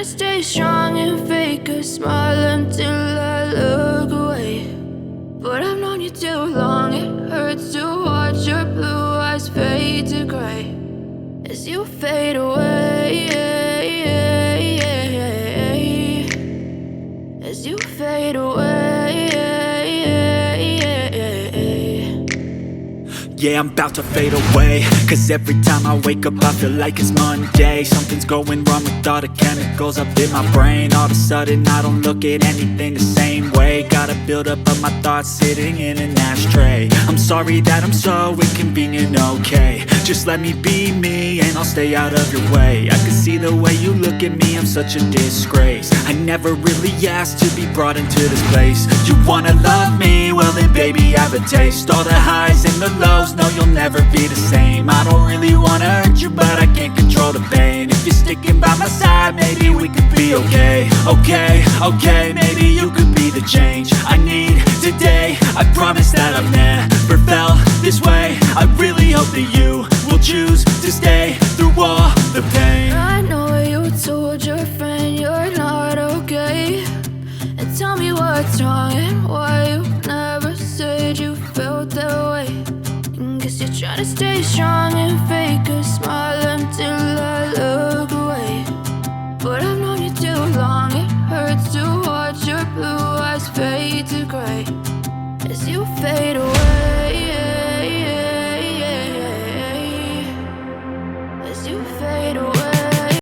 to stay strong and fake a smile until I look away. But I've known you too long, it hurts to watch your blue eyes fade to gray as you fade away, as you fade away. Yeah, I'm about to fade away, cause every time I wake up I feel like it's Monday. Something's going wrong with all the chemicals up in my brain. All of a sudden I don't look at anything the same way. Got a buildup of my thoughts sitting in an ashtray. I'm sorry that I'm so inconvenient, okay. Just let me be me and I'll stay out of your way. I can see the way you look at me, I'm such a disgrace. I never really asked to be brought into this place. You wanna love me? Well then baby I have a taste. All the highs and the lows, no, you'll never be the same. I don't really wanna hurt you, but I can't control the pain. If you're sticking by my side, maybe we could be okay. Okay, maybe you could be the change I need today. I promise that I've never felt this way. I really hope that you will choose to stay through all the pain. I know you told your friend you're not okay, and tell me what's wrong and why you never said you felt that way. Guess you're trying to stay strong and fake a smile until I look away. But I've known you too long, it hurts to watch your blue eyes fade to gray as you fade away.